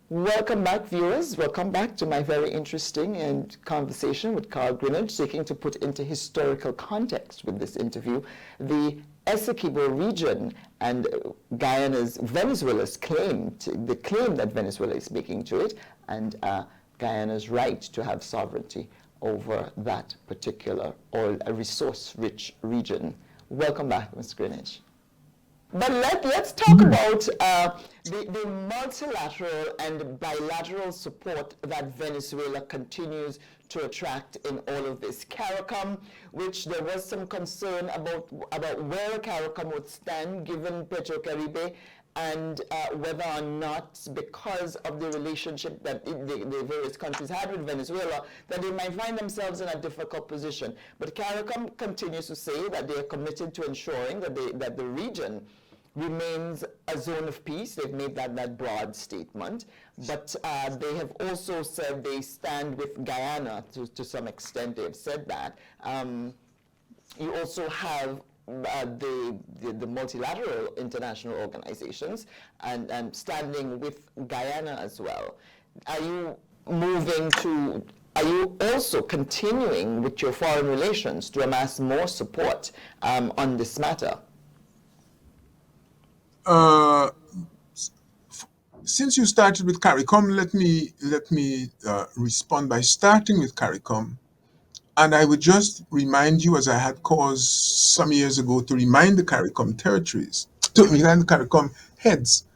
Welcome back, viewers. Welcome back to my very interesting and conversation with Carl Greenidge, seeking to put into historical context with this interview the Essequibo region and Venezuela's claim, the claim that Venezuela is making to it, and Guyana's right to have sovereignty over that particular oil, a resource-rich region. Welcome back, Mr. Greenidge. But let's talk about the multilateral and bilateral support that Venezuela continues to attract in all of this. CARICOM, which there was some concern about where CARICOM would stand given Petrocaribe, and whether or not, because of the relationship that the various countries had with Venezuela, that they might find themselves in a difficult position. But CARICOM continues to say that they are committed to ensuring that the region remains a zone of peace. They've made that broad statement. But they have also said they stand with Guyana to some extent. They've said that. You also have the multilateral international organizations and standing with Guyana as well. Are you also continuing with your foreign relations to amass more support on this matter? Since you started with CARICOM, let me respond by starting with CARICOM. And I would just remind you, as I had cause some years ago to remind the CARICOM territories, to remind the CARICOM heads,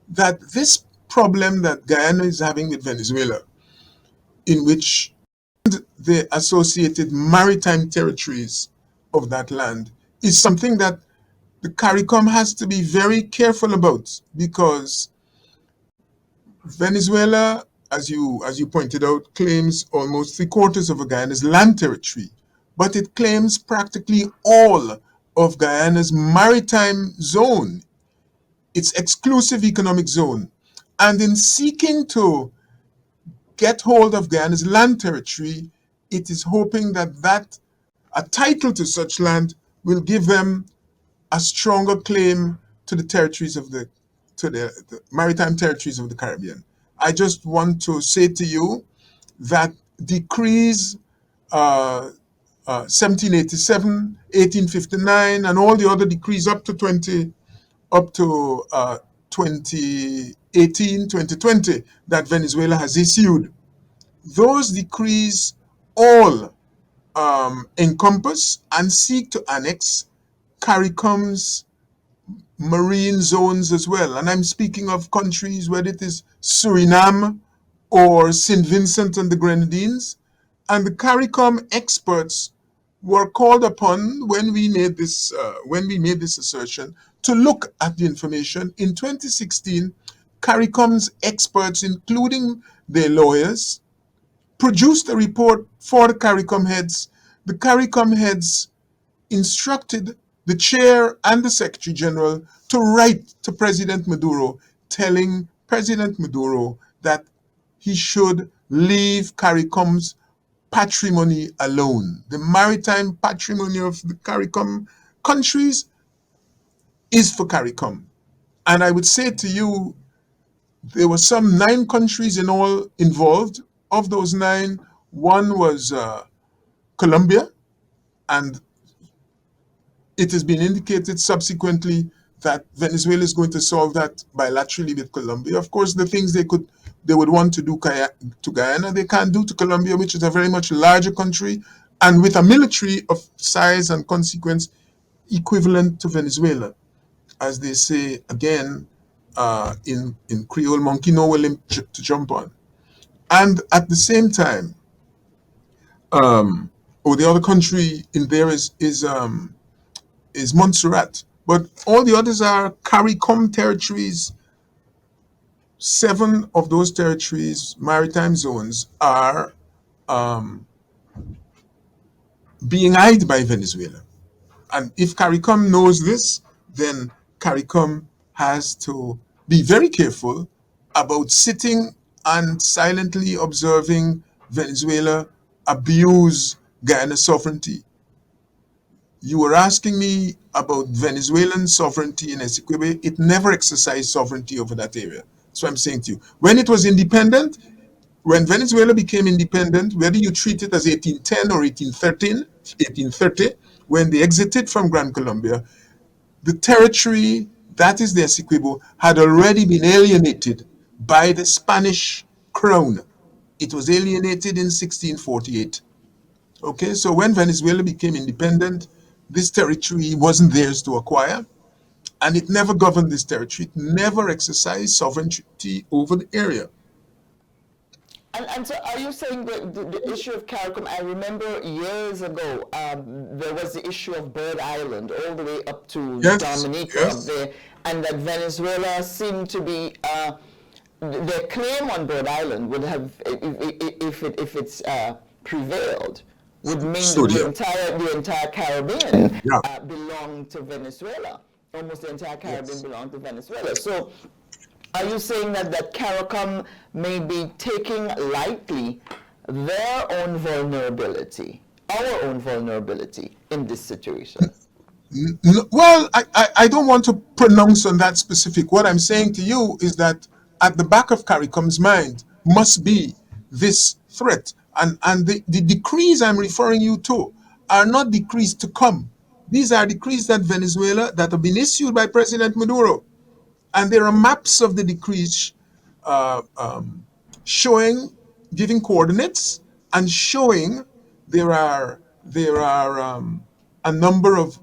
that this problem that Guyana is having with Venezuela, in which the associated maritime territories of that land, is something that the CARICOM has to be very careful about, because Venezuela, as you pointed out, claims almost 3/4 of Guyana's land territory, but it claims practically all of Guyana's maritime zone, its exclusive economic zone. And in seeking to get hold of Guyana's land territory, it is hoping that a title to such land will give them a stronger claim to the territories of the maritime territories of the Caribbean. I just want to say to you that decrees 1787, 1859, and all the other decrees up to 2018, 2020 that Venezuela has issued, those decrees all encompass and seek to annex CARICOM's marine zones as well. And I'm speaking of countries, whether it is Suriname or St. Vincent and the Grenadines. And the CARICOM experts were called upon when we made this assertion to look at the information. In 2016, CARICOM's experts, including their lawyers, produced a report for the CARICOM heads. The CARICOM heads instructed the chair and the secretary general to write to President Maduro, telling President Maduro that he should leave CARICOM's patrimony alone. The maritime patrimony of the CARICOM countries is for CARICOM. And I would say to you, there were some 9 countries in all involved. Of those 9, one was Colombia, and it has been indicated subsequently that Venezuela is going to solve that bilaterally with Colombia. Of course, the things they would want to do to Guyana, they can't do to Colombia, which is a very much larger country, and with a military of size and consequence equivalent to Venezuela. As they say again in Creole, monkey no willing to jump on. And at the same time, the other country in there is Montserrat, but all the others are CARICOM territories. 7 of those territories, maritime zones, are being eyed by Venezuela. And if CARICOM knows this, then CARICOM has to be very careful about sitting and silently observing Venezuela abuse Guyana's sovereignty. You were asking me about Venezuelan sovereignty in Essequibo. It never exercised sovereignty over that area. That's what I'm saying to you. When it was independent, when Venezuela became independent, whether you treat it as 1810 or 1830, when they exited from Gran Colombia, the territory, that is the Essequibo, had already been alienated by the Spanish crown. It was alienated in 1648. Okay, so when Venezuela became independent, this territory wasn't theirs to acquire, and it never governed this territory. It never exercised sovereignty over the area. And so are you saying that the issue of CARICOM, I remember years ago, there was the issue of Bird Island all the way up to Yes, Dominica up yes. there, and that Venezuela seemed to be, their claim on Bird Island would have, if it's prevailed, would mean So that yeah, the entire Caribbean yeah, belonged to Venezuela. Almost the entire Caribbean yes. belonged to Venezuela. So are you saying that CARICOM may be taking lightly their own vulnerability, our own vulnerability in this situation? Well, I don't want to pronounce on that specific. What I'm saying to you is that at the back of CARICOM's mind must be this threat. And the decrees I'm referring you to are not decrees to come. These are decrees that Venezuela, that have been issued by President Maduro. And there are maps of the decrees uh, um, showing, giving coordinates and showing there are a number of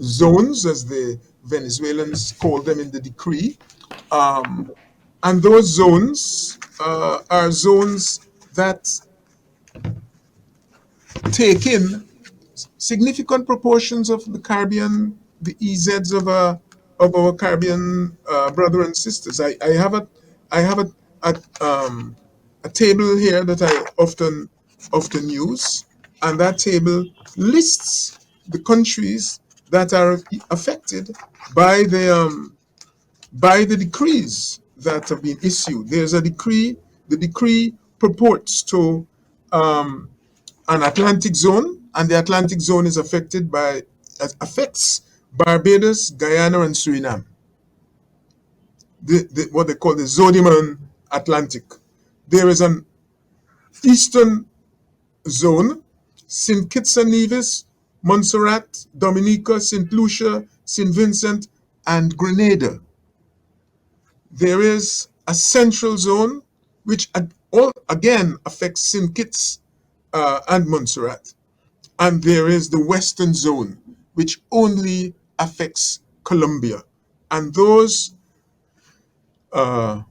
zones, as the Venezuelans call them in the decree, and those zones are zones that take in significant proportions of the Caribbean, the EZs of our Caribbean brother and sisters. I have a table here that I often use, and that table lists the countries that are affected by the decrees that have been issued. There's a decree. The decree purports to an Atlantic zone, and the Atlantic zone is affects Barbados, Guyana, and Suriname. What they call the Zodiman Atlantic. There is an eastern zone: St. Kitts and Nevis, Montserrat, Dominica, St. Lucia, St. Vincent, and Grenada. There is a central zone, which again affects St. Kitts and Montserrat. And there is the western zone, which only affects Colombia. And those, uh,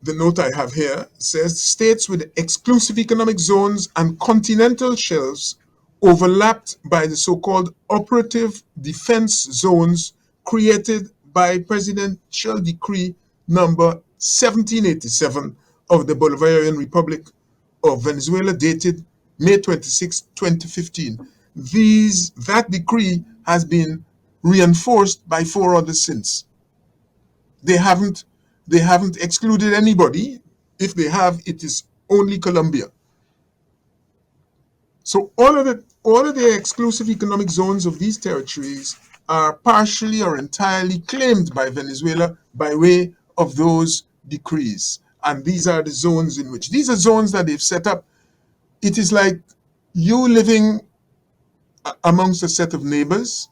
the note I have here says, states with exclusive economic zones and continental shelves overlapped by the so-called operative defense zones created by Presidential Decree number 1787 of the Bolivarian Republic of Venezuela, dated May 26, 2015. That decree has been reinforced by 4 others since. They haven't excluded anybody. If they have, it is only Colombia. So all of the exclusive economic zones of these territories are partially or entirely claimed by Venezuela by way of those decrees. And these are the zones in which these are zones that they've set up. It is like you living amongst a set of neighbors,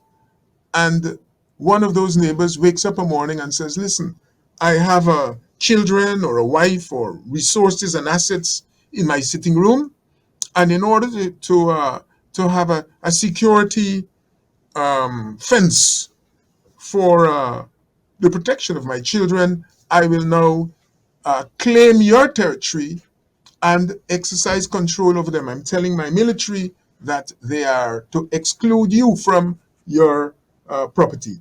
and one of those neighbors wakes up a morning and says, listen, I have children or a wife or resources and assets in my sitting room, and in order to have a security fence for the protection of my children, I will now claim your territory and exercise control over them. I'm telling my military that they are to exclude you from your property.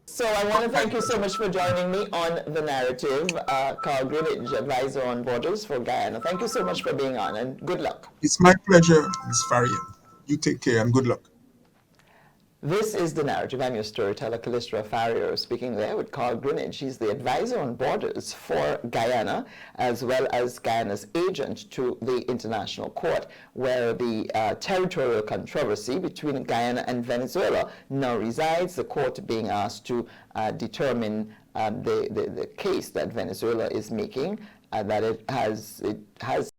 So I want to thank you so much for joining me on The Narrative, Carl Greenidge, Advisor on Borders for Guyana. Thank you so much for being on, and good luck. It's my pleasure, Ms. Farian. You take care and good luck. This is The Narrative. I'm your storyteller, Callistra Farrier, speaking there with Carl Greenidge. He's the advisor on borders for Guyana, as well as Guyana's agent to the International Court, where the territorial controversy between Guyana and Venezuela now resides, the court being asked to determine the case that Venezuela is making, that it has